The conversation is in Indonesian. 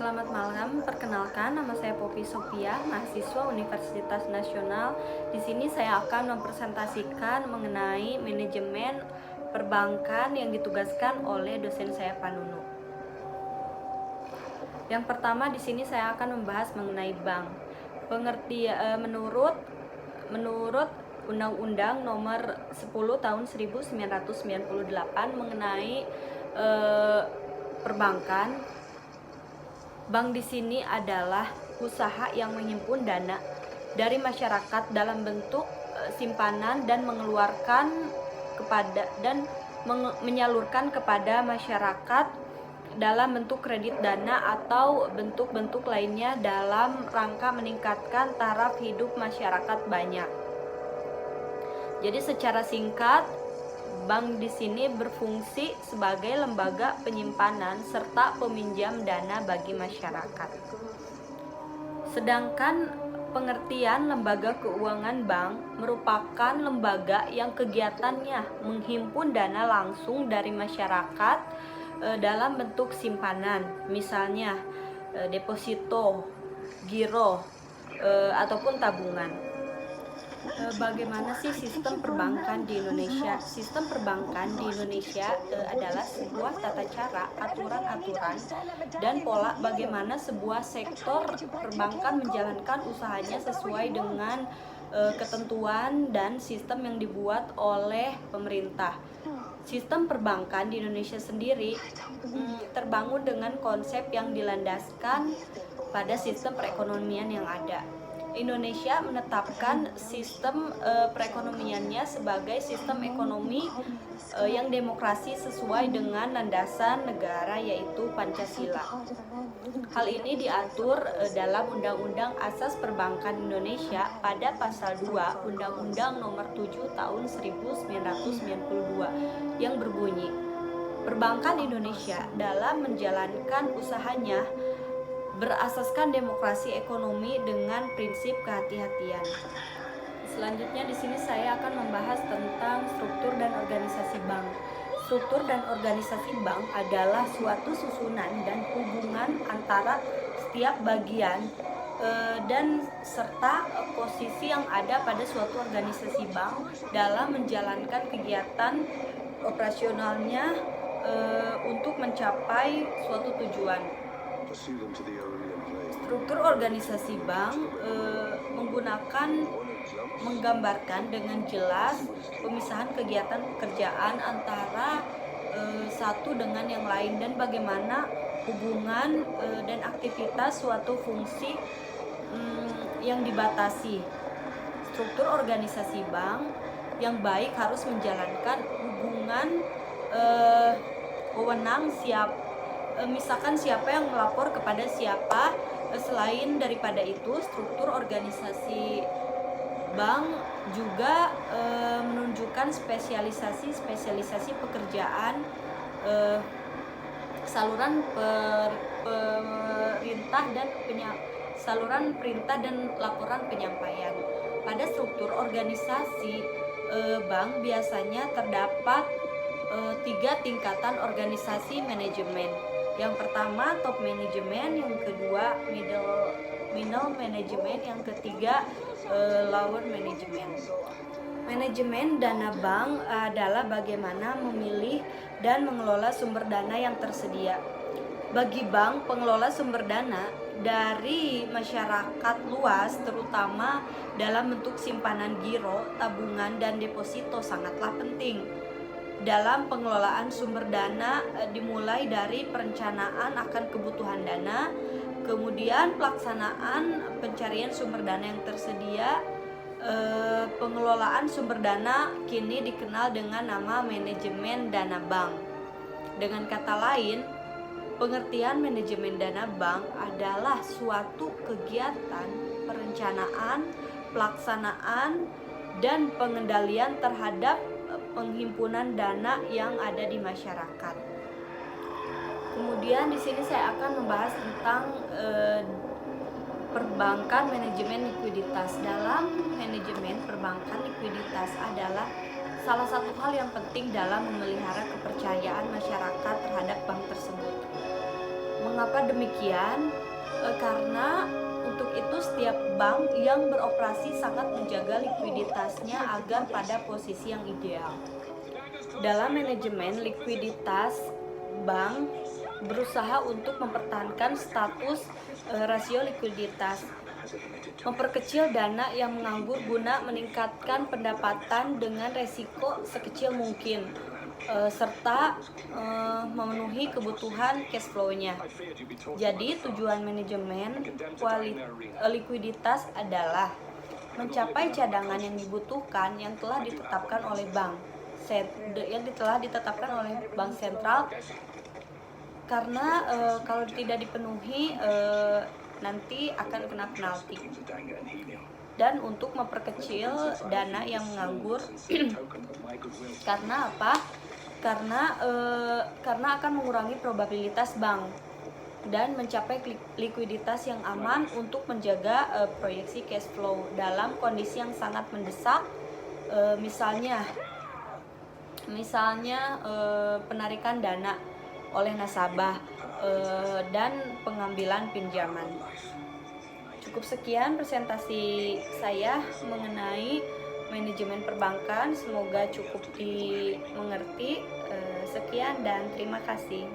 Selamat malam, perkenalkan nama saya Poppy Sophia, mahasiswa Universitas Nasional. Di sini saya akan mempresentasikan mengenai manajemen perbankan yang ditugaskan oleh dosen saya Pak Nunu. Yang pertama di sini saya akan membahas mengenai bank. Menurut Undang-Undang Nomor 10 Tahun 1998 mengenai perbankan, bank di sini adalah usaha yang menghimpun dana dari masyarakat dalam bentuk simpanan dan menyalurkan kepada masyarakat dalam bentuk kredit dana atau bentuk-bentuk lainnya dalam rangka meningkatkan taraf hidup masyarakat banyak. Jadi secara singkat, bank di sini berfungsi sebagai lembaga penyimpanan serta peminjam dana bagi masyarakat. Sedangkan pengertian lembaga keuangan bank merupakan lembaga yang kegiatannya menghimpun dana langsung dari masyarakat dalam bentuk simpanan, misalnya deposito, giro, ataupun tabungan. Bagaimana sih sistem perbankan di Indonesia? Sistem perbankan di Indonesia adalah sebuah tata cara, aturan-aturan, dan pola bagaimana sebuah sektor perbankan menjalankan usahanya sesuai dengan ketentuan dan sistem yang dibuat oleh pemerintah. Sistem perbankan di Indonesia sendiri terbangun dengan konsep yang dilandaskan pada sistem perekonomian yang ada. Indonesia menetapkan sistem perekonomiannya sebagai sistem ekonomi yang demokrasi sesuai dengan landasan negara, yaitu Pancasila. Hal ini diatur dalam Undang-Undang Asas Perbankan Indonesia pada pasal 2 Undang-Undang Nomor 7 Tahun 1992 yang berbunyi, perbankan Indonesia dalam menjalankan usahanya berasaskan demokrasi ekonomi dengan prinsip kehati-hatian. Selanjutnya di sini saya akan membahas tentang struktur dan organisasi bank. Struktur dan organisasi bank adalah suatu susunan dan hubungan antara setiap bagian dan serta posisi yang ada pada suatu organisasi bank dalam menjalankan kegiatan operasionalnya untuk mencapai suatu tujuan. Struktur organisasi bank menggambarkan dengan jelas pemisahan kegiatan pekerjaan antara satu dengan yang lain dan bagaimana hubungan dan aktivitas suatu fungsi yang dibatasi. Struktur organisasi bank yang baik harus menjalankan hubungan wewenang misalkan siapa yang melapor kepada siapa. Selain daripada itu, struktur organisasi bank juga menunjukkan spesialisasi pekerjaan, saluran perintah dan laporan penyampaian. Pada struktur organisasi bank biasanya terdapat 3 tingkatan organisasi manajemen. Yang pertama top manajemen, yang kedua middle manajemen, yang ketiga lower manajemen. Manajemen dana bank adalah bagaimana memilih dan mengelola sumber dana yang tersedia. Bagi bank, pengelola sumber dana dari masyarakat luas, terutama dalam bentuk simpanan giro, tabungan, dan deposito sangatlah penting. Dalam pengelolaan sumber dana dimulai dari perencanaan akan kebutuhan dana, kemudian pelaksanaan pencarian sumber dana yang tersedia. Pengelolaan sumber dana kini dikenal dengan nama manajemen dana bank. Dengan kata lain, pengertian manajemen dana bank adalah suatu kegiatan perencanaan, pelaksanaan, dan pengendalian terhadap penghimpunan dana yang ada di masyarakat. Kemudian di sini saya akan membahas tentang perbankan manajemen likuiditas. Dalam manajemen perbankan, likuiditas adalah salah satu hal yang penting dalam memelihara kepercayaan masyarakat terhadap bank tersebut. Mengapa demikian? Karena untuk itu setiap bank yang beroperasi sangat menjaga likuiditasnya agar pada posisi yang ideal. Dalam manajemen likuiditas, bank berusaha untuk mempertahankan status rasio likuiditas, memperkecil dana yang menganggur guna meningkatkan pendapatan dengan resiko sekecil mungkin, serta memenuhi kebutuhan cash flow-nya. Jadi tujuan manajemen likuiditas adalah mencapai cadangan yang dibutuhkan yang telah ditetapkan oleh bank sentral, karena kalau tidak dipenuhi nanti akan kena penalti. Dan untuk memperkecil dana yang menganggur karena apa? Karena akan mengurangi probabilitas bank dan mencapai likuiditas yang aman untuk menjaga proyeksi cash flow dalam kondisi yang sangat mendesak, misalnya penarikan dana oleh nasabah dan pengambilan pinjaman. Cukup sekian presentasi saya mengenai manajemen perbankan. Semoga cukup dimengerti. Sekian dan terima kasih.